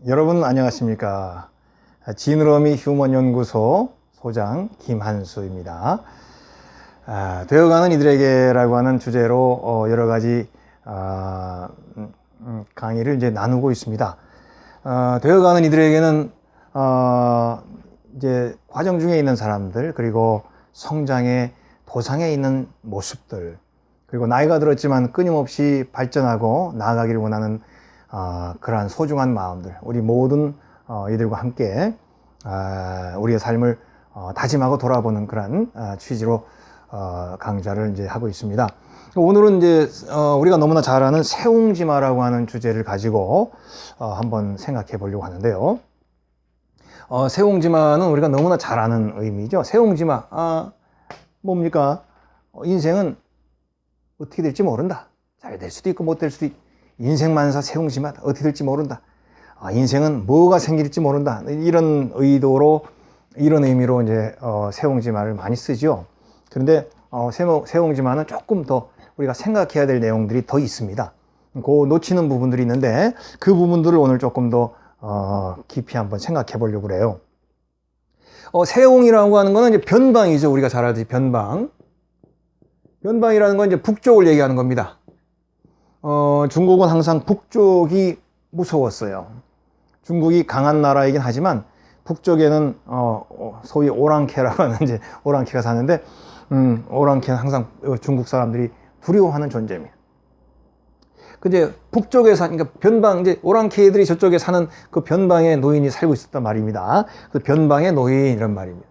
여러분 안녕하십니까? 지느러미 휴먼연구소 소장 김한수입니다. 되어가는 이들에게라고 하는 주제로 여러 가지 강의를 이제 나누고 있습니다. 되어가는 이들에게는 이제 과정 중에 있는 사람들, 그리고 성장의 도상에 있는 모습들, 그리고 나이가 들었지만 끊임없이 발전하고 나아가기를 원하는 그러한 소중한 마음들, 우리 모든 이들과 함께 우리의 삶을 다짐하고 돌아보는 그런 취지로 강좌를 이제 하고 있습니다. 오늘은 이제 우리가 너무나 잘 아는 세옹지마라고 하는 주제를 가지고 한번 생각해 보려고 하는데요. 세옹지마는 우리가 너무나 잘 아는 의미죠. 세옹지마, 뭡니까? 인생은 어떻게 될지 모른다. 잘 될 수도 있고 못 될 수도 있고, 인생만사 세옹지마다. 어떻게 될지 모른다. 인생은 뭐가 생길지 모른다. 이런 의도로, 이런 의미로 이제 세옹지마를 많이 쓰죠. 그런데 세옹지마는 조금 더 우리가 생각해야 될 내용들이 더 있습니다. 그 놓치는 부분들이 있는데 그 부분들을 오늘 조금 더 깊이 한번 생각해 보려고 그래요. 세옹이라고 하는 거는 이제 변방이죠. 우리가 잘 알듯이 변방. 변방이라는 건 이제 북쪽을 얘기하는 겁니다. 중국은 항상 북쪽이 무서웠어요. 중국이 강한 나라이긴 하지만 북쪽에는 소위 오랑캐라고 하는 이제 오랑캐가 사는데, 오랑캐는 항상 중국 사람들이 두려워하는 존재입니다. 근데 북쪽에 그러니까 변방, 이제 오랑캐들이 저쪽에 사는 그 변방에 노인이 살고 있었단 말입니다. 그 변방의 노인, 이런 말입니다.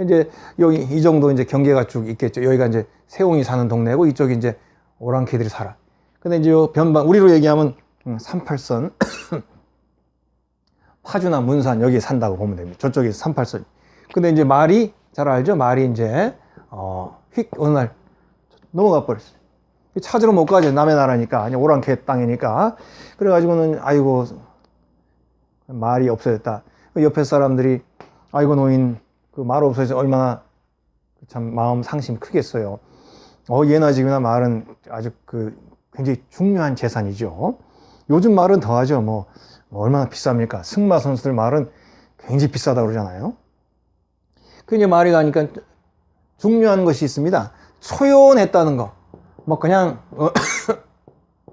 이제 여기 이 정도 이제 경계가 쭉 있겠죠. 여기가 이제 세옹이 사는 동네고 이쪽이 이제 오랑캐들이 살아. 근데 이제 요 변방, 우리로 얘기하면 38선 파주나 문산 여기에 산다고 보면 됩니다. 저쪽이 38선. 근데 이제 말이, 잘 알죠? 말이 이제 휙 어느 날 넘어가 버렸어요. 찾으러 못 가죠. 남의 나라니까, 아니 오랑캐 땅이니까. 그래가지고는 아이고 말이 없어졌다. 옆에 사람들이 아이고 노인 그 말 없어져서 얼마나 참 마음 상심이 크겠어요. 예나 지금이나 말은 아주 굉장히 중요한 재산이죠. 요즘 말은 더하죠. 뭐 얼마나 비쌉니까? 승마 선수들 말은 굉장히 비싸다고 그러잖아요. 이제 말이 가니까 중요한 것이 있습니다. 초연했다는 거. 뭐 그냥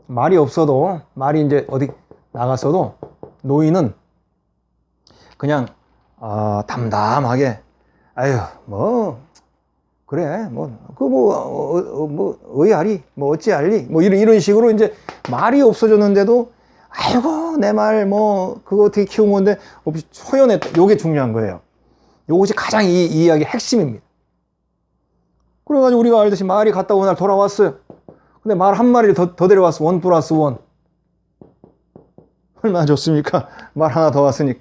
말이 없어도, 말이 이제 어디 나갔어도 노인은 그냥 담담하게 아유 뭐 그래 뭐 의아리 뭐 어찌알리 뭐 이런 식으로 이제 말이 없어졌는데도 아이고 내 말 뭐 그거 어떻게 키운 건데 없이 초연했다. 요게 중요한 거예요. 요것이 가장 이 이야기의 핵심입니다. 그래가지고 우리가 알듯이 말이 갔다 오는 날 돌아왔어요. 근데 말 한 마리를 더 데려왔어. 1 플러스 1. 얼마나 좋습니까? 말 하나 더 왔으니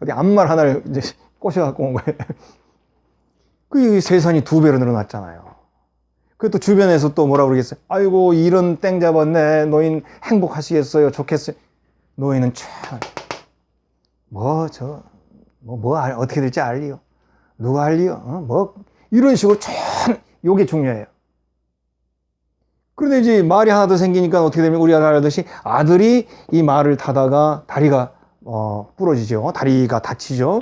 어디 앞말 하나를 이제 꼬셔갖고 온 거예요. 그 생산이 2배로 늘어났잖아요. 그또 주변에서 또 뭐라 그러겠어요? 아이고 이런 땡 잡았네. 노인 행복하시겠어요? 좋겠어요? 노인은 참 어떻게 될지 알리요? 누가 알리요? 뭐 이런 식으로 참 요게 중요해요. 그런데 이제 말이 하나 더 생기니까 어떻게 되면 우리가 알듯이 아들이 이 말을 타다가 다리가 부러지죠. 다리가 다치죠.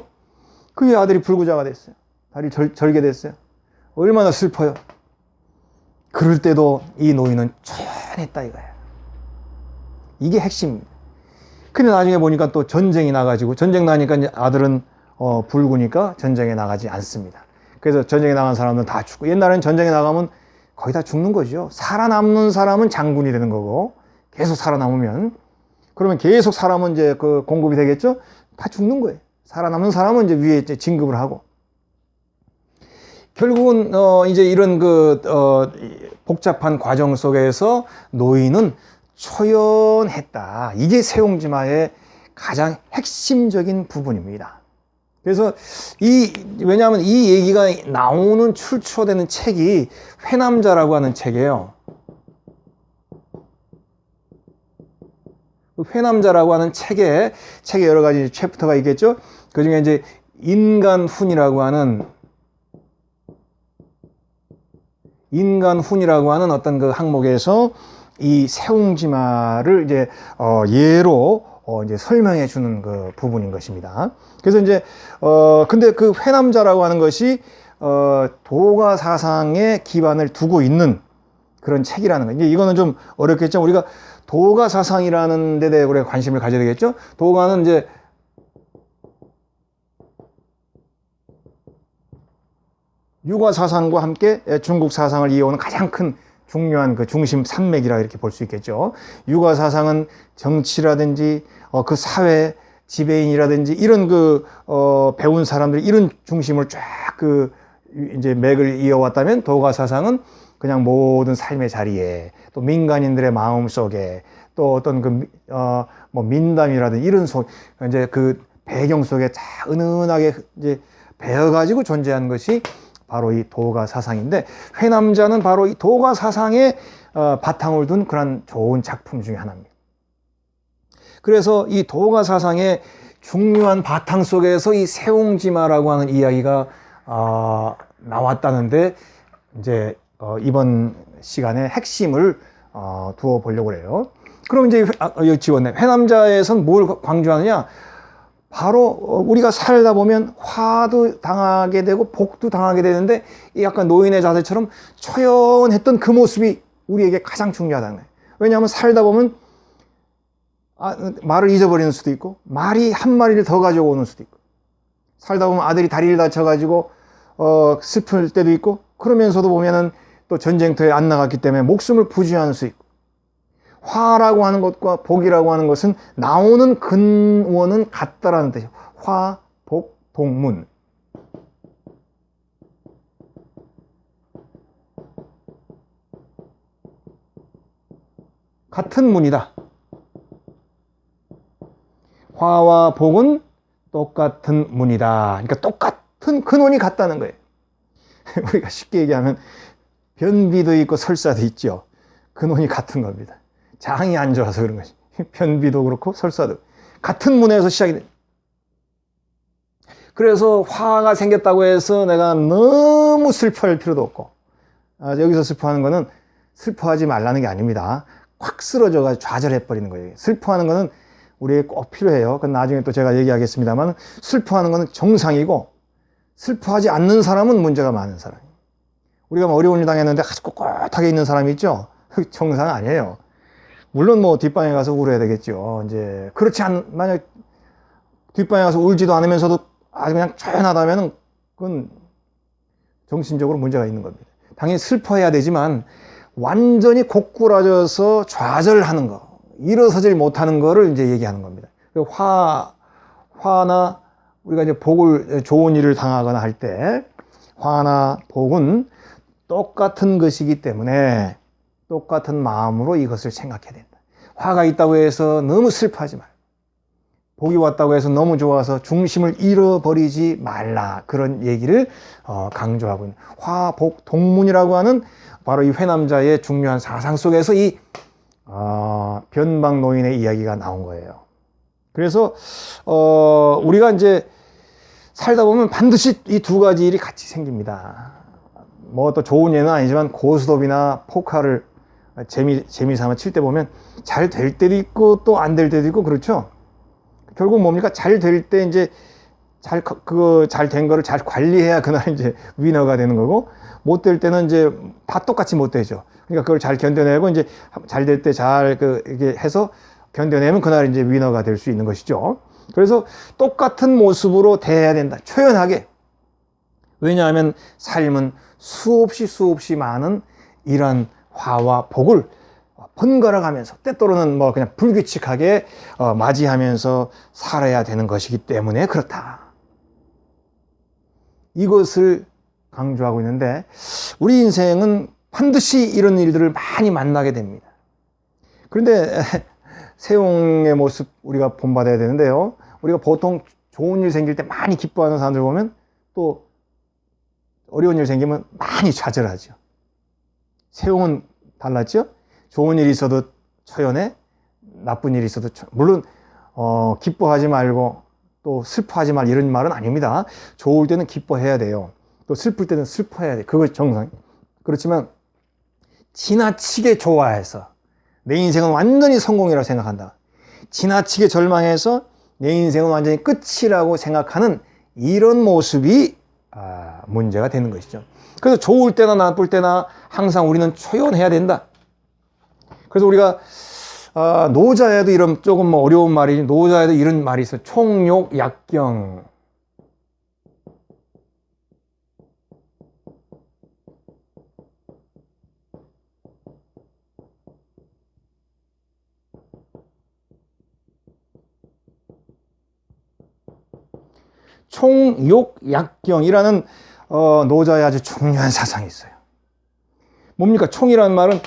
그게 아들이 불구자가 됐어요. 다리 절게 됐어요. 얼마나 슬퍼요. 그럴 때도 이 노인은 초연했다 이거예요. 이게 핵심입니다. 근데 나중에 보니까 또 전쟁이 나가지고, 전쟁 나니까 이제 아들은 불구니까 전쟁에 나가지 않습니다. 그래서 전쟁에 나간 사람은 다 죽고, 옛날에는 전쟁에 나가면 거의 다 죽는 거죠. 살아남는 사람은 장군이 되는 거고, 계속 살아남으면, 그러면 계속 사람은 이제 공급이 되겠죠? 다 죽는 거예요. 살아남는 사람은 이제 위에 이제 진급을 하고. 결국은 이제 이런 복잡한 과정 속에서 노인은 초연했다. 이게 세옹지마의 가장 핵심적인 부분입니다. 그래서 왜냐하면 이 얘기가 나오는 출처되는 책이 회남자라고 하는 책이에요. 회남자라고 하는 책에 여러 가지 챕터가 있겠죠. 그 중에 이제 인간훈이라고 하는 어떤 그 항목에서 이 세옹지마를 이제 예로 이제 설명해 주는 그 부분인 것입니다. 그래서 이제 근데 그 회남자라고 하는 것이 도가 사상에 기반을 두고 있는 그런 책이라는 거예요. 이제 이거는 좀 어렵겠죠. 우리가 도가 사상이라는 데 대해 우리가 관심을 가져야 되겠죠. 도가는 이제 유가 사상과 함께 중국 사상을 이어오는 가장 큰 중요한 그 중심 산맥이라 이렇게 볼 수 있겠죠. 유가 사상은 정치라든지 그 사회 지배인이라든지 이런 그 배운 사람들이 이런 중심을 쫙 그 이제 맥을 이어왔다면 도가 사상은 그냥 모든 삶의 자리에 또 민간인들의 마음 속에 또 어떤 그 뭐 민담이라든지 이런 이제 그 배경 속에 쫙 은은하게 이제 배어가지고 존재한 것이 바로 이 도가 사상인데, 회남자는 바로 이 도가 사상에 바탕을 둔 그런 좋은 작품 중에 하나입니다. 그래서 이 도가 사상의 중요한 바탕 속에서 이 세옹지마라고 하는 이야기가 나왔다는데, 이제 이번 시간에 핵심을 두어 보려고 해요. 그럼 이제 여기 지웠네. 회남자에선 뭘 강조하느냐? 바로 우리가 살다 보면 화도 당하게 되고 복도 당하게 되는데, 약간 노인의 자세처럼 처연했던 그 모습이 우리에게 가장 중요하다는 거예요. 왜냐하면 살다 보면 말을 잊어버리는 수도 있고, 말이 한 마리를 더 가져오는 수도 있고, 살다 보면 아들이 다리를 다쳐가지고 슬플 때도 있고, 그러면서도 보면은 또 전쟁터에 안 나갔기 때문에 목숨을 부지하는 수 있고, 화라고 하는 것과 복이라고 하는 것은 나오는 근원은 같다라는 뜻이에요. 화, 복, 동문. 같은 문이다. 화와 복은 똑같은 문이다. 그러니까 똑같은 근원이 같다는 거예요. 우리가 쉽게 얘기하면 변비도 있고 설사도 있죠. 근원이 같은 겁니다. 장이 안 좋아서 그런 것이. 변비도 그렇고 설사도 같은 문에서 시작이 됩니다. 그래서 화가 생겼다고 해서 내가 너무 슬퍼할 필요도 없고, 여기서 슬퍼하는 거는 슬퍼하지 말라는 게 아닙니다. 확 쓰러져가지고 좌절해버리는 거예요. 슬퍼하는 거는 우리에게 꼭 필요해요. 그건 나중에 또 제가 얘기하겠습니다만, 슬퍼하는 거는 정상이고, 슬퍼하지 않는 사람은 문제가 많은 사람이에요. 우리가 뭐 어려운 일 당했는데 아주 꼿꼿하게 있는 사람이 있죠? 정상 아니에요. 물론 뭐 뒷방에 가서 울어야 되겠죠. 이제 그렇지 만약 뒷방에 가서 울지도 않으면서도 아주 그냥 조연하다면은 그건 정신적으로 문제가 있는 겁니다. 당연히 슬퍼해야 되지만 완전히 고꾸라져서 좌절하는 거, 일어서질 못하는 거를 이제 얘기하는 겁니다. 화나 우리가 이제 복을, 좋은 일을 당하거나 할 때 화나 복은 똑같은 것이기 때문에 똑같은 마음으로 이것을 생각해야 된다. 화가 있다고 해서 너무 슬퍼하지 말고, 복이 왔다고 해서 너무 좋아서 중심을 잃어버리지 말라. 그런 얘기를 강조하고 있는, 화, 복, 동문이라고 하는 바로 이 회남자의 중요한 사상 속에서 이 변방 노인의 이야기가 나온 거예요. 그래서 우리가 이제 살다 보면 반드시 이 두 가지 일이 같이 생깁니다. 뭐 또 좋은 예는 아니지만 고스톱이나 포카를 재미삼아 칠 때 보면 잘 될 때도 있고 또 안 될 때도 있고, 그렇죠? 결국 뭡니까? 잘 될 때 이제 잘 된 거를 잘 관리해야 그날 이제 위너가 되는 거고, 못 될 때는 이제 다 똑같이 못 되죠. 그러니까 그걸 잘 견뎌내고 이제 잘 될 때 잘 이렇게 해서 견뎌내면 그날 이제 위너가 될 수 있는 것이죠. 그래서 똑같은 모습으로 대해야 된다. 초연하게. 왜냐하면 삶은 수없이 많은 이런 화와 복을 번갈아 가면서, 때때로는 뭐 그냥 불규칙하게 맞이하면서 살아야 되는 것이기 때문에 그렇다. 이것을 강조하고 있는데, 우리 인생은 반드시 이런 일들을 많이 만나게 됩니다. 그런데 세옹의 모습 우리가 본받아야 되는데요. 우리가 보통 좋은 일 생길 때 많이 기뻐하는 사람들 보면 또 어려운 일 생기면 많이 좌절하죠. 세옹은 달랐죠? 좋은 일이 있어도 처연해, 나쁜 일이 있어도 물론 기뻐하지 말고 또 슬퍼하지 말, 이런 말은 아닙니다. 좋을 때는 기뻐해야 돼요. 또 슬플 때는 슬퍼해야 돼요. 그것이 정상. 그렇지만 지나치게 좋아해서 내 인생은 완전히 성공이라고 생각한다, 지나치게 절망해서 내 인생은 완전히 끝이라고 생각하는 이런 모습이 문제가 되는 것이죠. 그래서 좋을 때나 나쁠 때나 항상 우리는 초연해야 된다. 그래서 우리가 노자에도 이런 조금 뭐 어려운 말이지, 노자에도 이런 말이 있어요. 총욕 약경. 총욕약경이라는 노자의 아주 중요한 사상이 있어요. 뭡니까? 총이라는 말은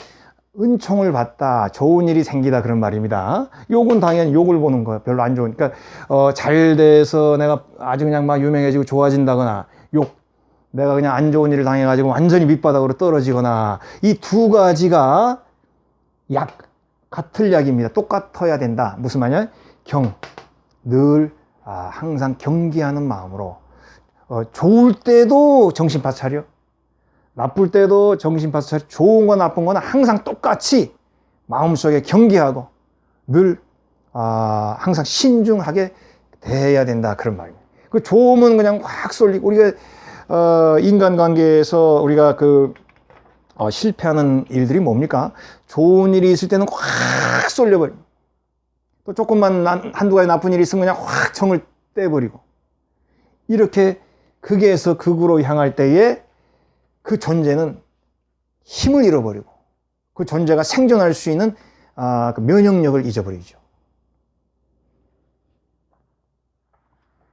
은총을 받다, 좋은 일이 생기다 그런 말입니다. 욕은 당연히 욕을 보는 거예요. 별로 안 좋으니까 잘 돼서 내가 아주 그냥 막 유명해지고 좋아진다거나, 욕, 내가 그냥 안 좋은 일을 당해가지고 완전히 밑바닥으로 떨어지거나, 이 두 가지가 약, 같을 약입니다. 똑같아야 된다. 무슨 말이냐? 늘 항상 경계하는 마음으로, 좋을 때도 정신 바짝 차려, 나쁠 때도 정신 바짝 차려, 좋은 거 나쁜 거는 항상 똑같이 마음속에 경계하고 늘 항상 신중하게 대해야 된다 그런 말입니다. 그 좋으면 그냥 확 쏠리고, 우리가 인간관계에서 우리가 실패하는 일들이 뭡니까? 좋은 일이 있을 때는 확 쏠려버립니다. 또 조금만 한두 가지 나쁜 일이 있으면 그냥 확 정을 떼버리고, 이렇게 극에서 극으로 향할 때에 그 존재는 힘을 잃어버리고 그 존재가 생존할 수 있는 그 면역력을 잊어버리죠.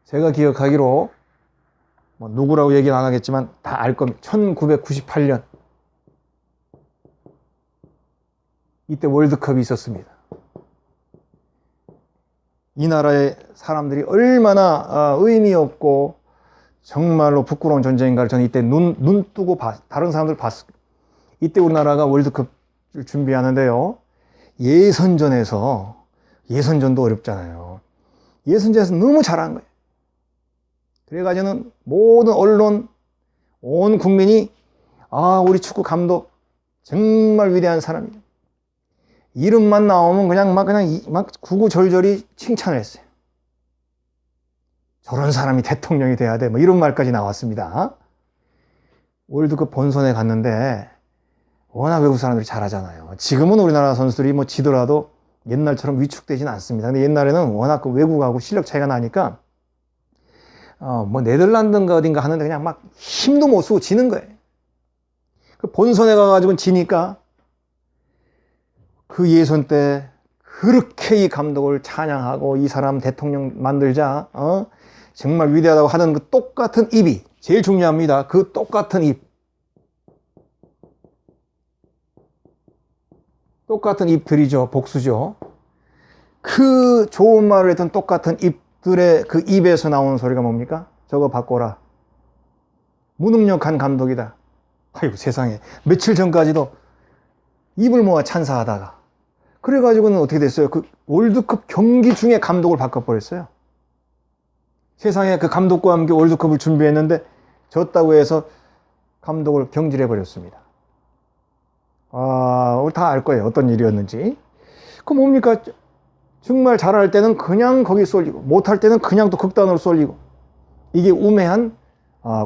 제가 기억하기로 뭐 누구라고 얘기는 안 하겠지만 다 알 겁니다. 1998년 이때 월드컵이 있었습니다. 이 나라의 사람들이 얼마나 의미 없고 정말로 부끄러운 존재인가를 저는 이때 눈 뜨고 다른 사람들 봤어요. 이때 우리나라가 월드컵을 준비하는데요, 예선전도 어렵잖아요. 예선전에서 너무 잘한 거예요. 그래가지고는 모든 언론, 온 국민이 우리 축구 감독 정말 위대한 사람이다, 이름만 나오면 그냥 구구절절히 칭찬을 했어요. 저런 사람이 대통령이 돼야 돼, 뭐 이런 말까지 나왔습니다. 월드컵 본선에 갔는데 워낙 외국 사람들이 잘하잖아요. 지금은 우리나라 선수들이 뭐 지더라도 옛날처럼 위축되지는 않습니다. 근데 옛날에는 워낙 그 외국하고 실력 차이가 나니까 뭐 네덜란드인가 어딘가 하는데 그냥 막 힘도 못 쓰고 지는 거예요. 그 본선에 가가지고 지니까 그 예선 때 그렇게 이 감독을 찬양하고 이 사람 대통령 만들자, 정말 위대하다고 하는 그 똑같은 입이 제일 중요합니다. 그 똑같은 입, 똑같은 입들이죠. 복수죠. 그 좋은 말을 했던 똑같은 입들의 그 입에서 나오는 소리가 뭡니까? 저거 바꿔라, 무능력한 감독이다. 아이고 세상에, 며칠 전까지도 입을 모아 찬사하다가 그래가지고는 어떻게 됐어요? 그 월드컵 경기 중에 감독을 바꿔버렸어요. 세상에, 그 감독과 함께 월드컵을 준비했는데 졌다고 해서 감독을 경질해버렸습니다. 우리 다 알 거예요, 어떤 일이었는지. 그 뭡니까? 정말 잘할 때는 그냥 거기 쏠리고 못할 때는 그냥 또 극단으로 쏠리고, 이게 우매한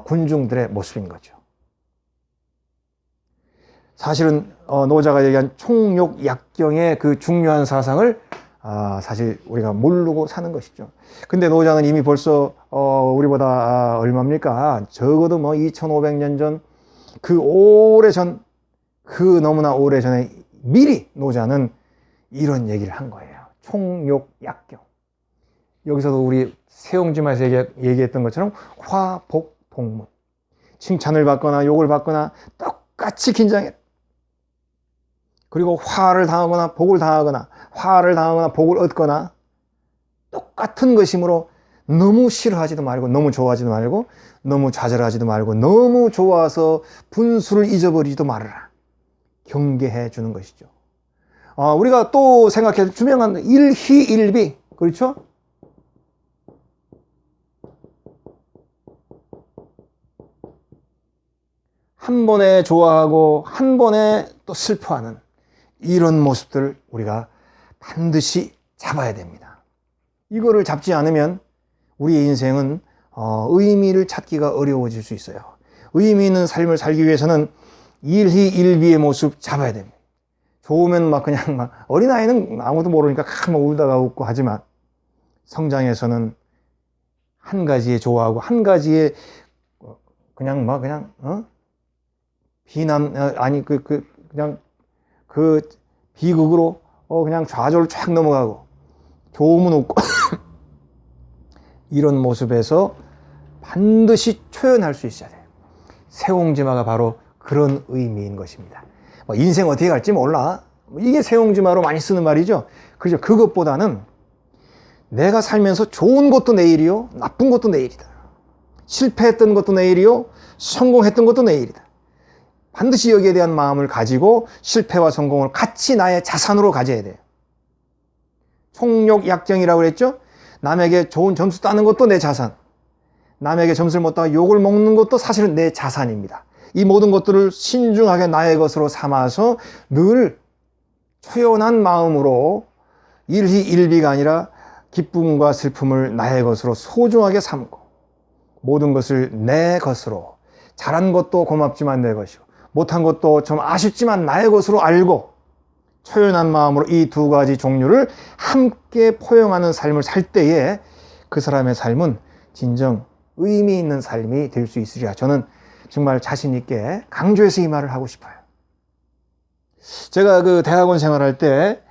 군중들의 모습인 거죠. 사실은 노자가 얘기한 총욕약경의 그 중요한 사상을 사실 우리가 모르고 사는 것이죠. 근데 노자는 이미 벌써 우리보다 얼마입니까? 적어도 뭐 2500년 전, 그 오래전, 그 너무나 오래전에 미리 노자는 이런 얘기를 한 거예요. 총욕약경. 여기서도 우리 세옹지마에서 얘기했던 것처럼 화복동문, 칭찬을 받거나 욕을 받거나 똑같이 긴장해. 그리고 화를 당하거나 복을 당하거나, 화를 당하거나 복을 얻거나 똑같은 것이므로 너무 싫어하지도 말고, 너무 좋아하지도 말고, 너무 좌절하지도 말고, 너무 좋아서 분수를 잊어버리지도 말아라. 경계해 주는 것이죠. 우리가 또 생각해 주명한 일희일비, 그렇죠? 한 번에 좋아하고 한 번에 또 슬퍼하는 이런 모습들을 우리가 반드시 잡아야 됩니다. 이거를 잡지 않으면 우리의 인생은 의미를 찾기가 어려워질 수 있어요. 의미 있는 삶을 살기 위해서는 일희일비의 모습 잡아야 됩니다. 좋으면 막 그냥 막 어린아이는 아무도 모르니까 막 울다가 웃고 하지만 성장에서는 한 가지에 좋아하고 한 가지에 그냥 막 그냥 비난 아니 그냥 그 비극으로 그냥 좌절을 쫙 넘어가고 좋으면 웃고 이런 모습에서 반드시 초연할 수 있어야 돼요. 세옹지마가 바로 그런 의미인 것입니다. 인생 어떻게 갈지 몰라. 이게 세옹지마로 많이 쓰는 말이죠. 그죠? 그것보다는 내가 살면서 좋은 것도 내일이요, 나쁜 것도 내일이다. 실패했던 것도 내일이요, 성공했던 것도 내일이다. 반드시 여기에 대한 마음을 가지고 실패와 성공을 같이 나의 자산으로 가져야 돼요. 총력약정이라고 그랬죠? 남에게 좋은 점수 따는 것도 내 자산. 남에게 점수를 못 따가 욕을 먹는 것도 사실은 내 자산입니다. 이 모든 것들을 신중하게 나의 것으로 삼아서 늘 초연한 마음으로 일희일비가 아니라 기쁨과 슬픔을 나의 것으로 소중하게 삼고 모든 것을 내 것으로 잘한 것도 고맙지만 내 것이고 못한 것도 좀 아쉽지만 나의 것으로 알고 초연한 마음으로 이 두 가지 종류를 함께 포용하는 삶을 살 때에 그 사람의 삶은 진정 의미 있는 삶이 될 수 있으리라. 저는 정말 자신 있게 강조해서 이 말을 하고 싶어요. 제가 그 대학원 생활할 때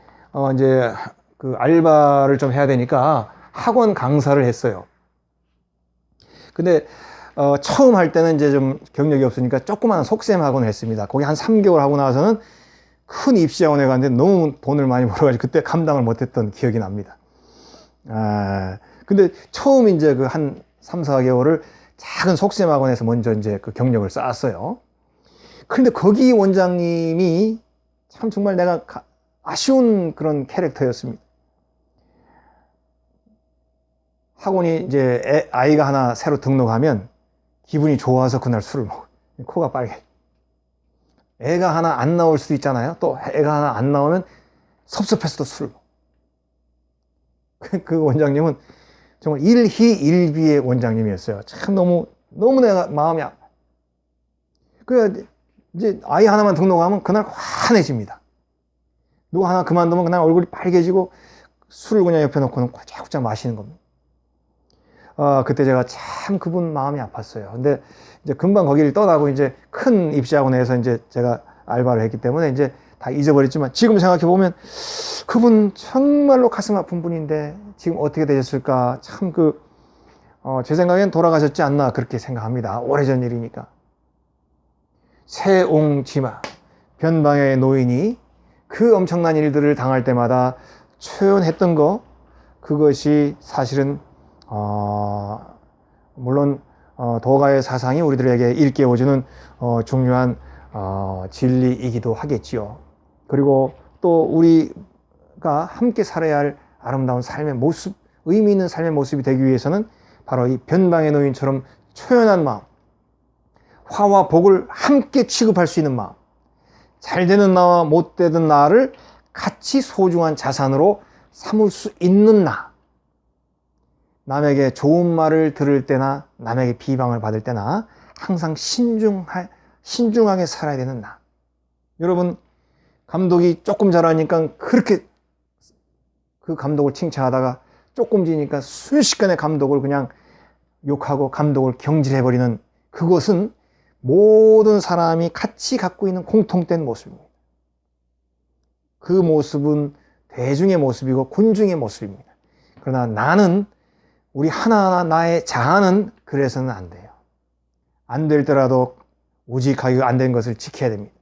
이제 그 알바를 좀 해야 되니까 학원 강사를 했어요. 근데 처음 할 때는 이제 좀 경력이 없으니까 조그마한 속셈 학원을 했습니다. 거기 한 3개월 하고 나서는 큰 입시학원에 갔는데 너무 돈을 많이 벌어가지고 그때 감당을 못했던 기억이 납니다. 근데 처음 이제 그 한 3, 4개월을 작은 속셈 학원에서 먼저 이제 그 경력을 쌓았어요. 그런데 거기 원장님이 참 정말 내가 아쉬운 그런 캐릭터였습니다. 학원이 이제 아이가 하나 새로 등록하면 기분이 좋아서 그날 술을 먹어요. 코가 빨개. 애가 하나 안 나올 수도 있잖아요. 또 애가 하나 안 나오면 섭섭해서 또 술을 먹어요. 그 원장님은 정말 일희일비의 원장님이었어요. 참 너무 내가 마음이 아파요. 그래 이제 아이 하나만 등록하면 그날 환해집니다. 누구 하나 그만두면 그날 얼굴이 빨개지고 술을 그냥 옆에 놓고는 꽉쫙 마시는 겁니다. 그때 제가 참 그분 마음이 아팠어요. 근데 이제 금방 거기를 떠나고 이제 큰 입시학원에서 이제 제가 알바를 했기 때문에 이제 다 잊어버렸지만 지금 생각해 보면 그분 정말로 가슴 아픈 분인데 지금 어떻게 되셨을까? 참 제 생각엔 돌아가셨지 않나 그렇게 생각합니다. 오래전 일이니까. 세옹지마, 변방의 노인이 그 엄청난 일들을 당할 때마다 초연했던 거, 그것이 사실은 물론 도가의 사상이 우리들에게 일깨워주는 중요한 진리이기도 하겠지요. 그리고 또 우리가 함께 살아야 할 아름다운 삶의 모습, 의미 있는 삶의 모습이 되기 위해서는 바로 이 변방의 노인처럼 초연한 마음, 화와 복을 함께 취급할 수 있는 마음, 잘 되는 나와 못 되는 나를 같이 소중한 자산으로 삼을 수 있는 나, 남에게 좋은 말을 들을 때나 남에게 비방을 받을 때나 항상 신중하게 살아야 되는 나. 여러분, 감독이 조금 잘하니까 그렇게 그 감독을 칭찬하다가 조금 지니까 순식간에 감독을 그냥 욕하고 감독을 경질해버리는 그것은 모든 사람이 같이 갖고 있는 공통된 모습입니다. 그 모습은 대중의 모습이고 군중의 모습입니다. 그러나 나는 우리 하나하나 나의 자아는 그래서는 안 돼요. 안 될 때라도 우직하게 안 된 것을 지켜야 됩니다.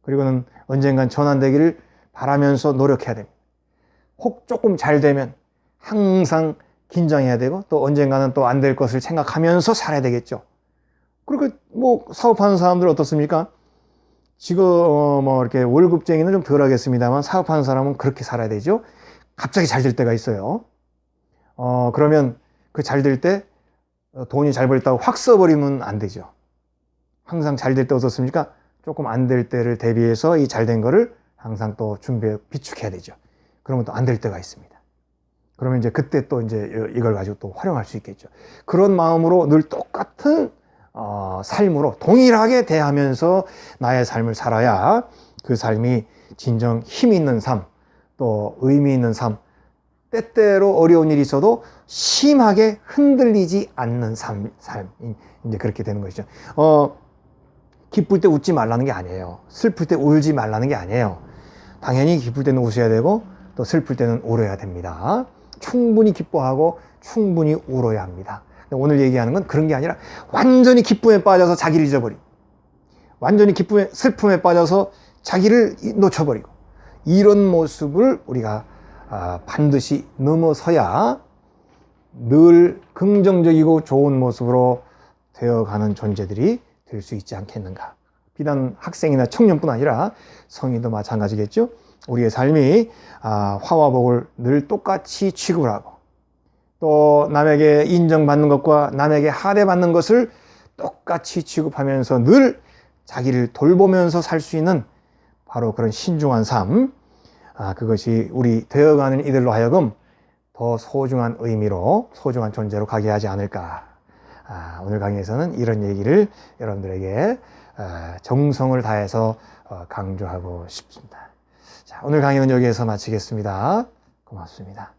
그리고는 언젠간 전환되기를 바라면서 노력해야 됩니다. 혹 조금 잘 되면 항상 긴장해야 되고 또 언젠가는 또 안 될 것을 생각하면서 살아야 되겠죠. 그리고 뭐 사업하는 사람들 어떻습니까? 지금 뭐 이렇게 월급쟁이는 좀 덜 하겠습니다만 사업하는 사람은 그렇게 살아야 되죠. 갑자기 잘 될 때가 있어요. 그러면 그 잘 될 때 돈이 잘 벌었다고 확 써버리면 안 되죠. 항상 잘 될 때 어떻습니까? 조금 안 될 때를 대비해서 이 잘 된 거를 항상 또 준비해 비축해야 되죠. 그러면 또 안 될 때가 있습니다. 그러면 이제 그때 또 이제 이걸 가지고 또 활용할 수 있겠죠. 그런 마음으로 늘 똑같은 삶으로 동일하게 대하면서 나의 삶을 살아야 그 삶이 진정 힘 있는 삶, 또 의미 있는 삶, 때때로 어려운 일이 있어도 심하게 흔들리지 않는 삶, 이제 그렇게 되는 것이죠. 기쁠 때 웃지 말라는 게 아니에요. 슬플 때 울지 말라는 게 아니에요. 당연히 기쁠 때는 웃어야 되고 또 슬플 때는 울어야 됩니다. 충분히 기뻐하고 충분히 울어야 합니다. 오늘 얘기하는 건 그런 게 아니라 완전히 기쁨에 빠져서 자기를 잊어버리고, 완전히 기쁨에, 슬픔에 빠져서 자기를 놓쳐버리고, 이런 모습을 우리가 반드시 넘어서야 늘 긍정적이고 좋은 모습으로 되어가는 존재들이 될 수 있지 않겠는가. 비단 학생이나 청년뿐 아니라 성인도 마찬가지겠죠. 우리의 삶이 화와 복을 늘 똑같이 취급을 하고, 또 남에게 인정받는 것과 남에게 하대받는 것을 똑같이 취급하면서 늘 자기를 돌보면서 살 수 있는 바로 그런 신중한 삶, 그것이 우리 되어가는 이들로 하여금 더 소중한 의미로, 소중한 존재로 가게 하지 않을까. 오늘 강의에서는 이런 얘기를 여러분들에게 정성을 다해서 강조하고 싶습니다. 자, 오늘 강의는 여기에서 마치겠습니다. 고맙습니다.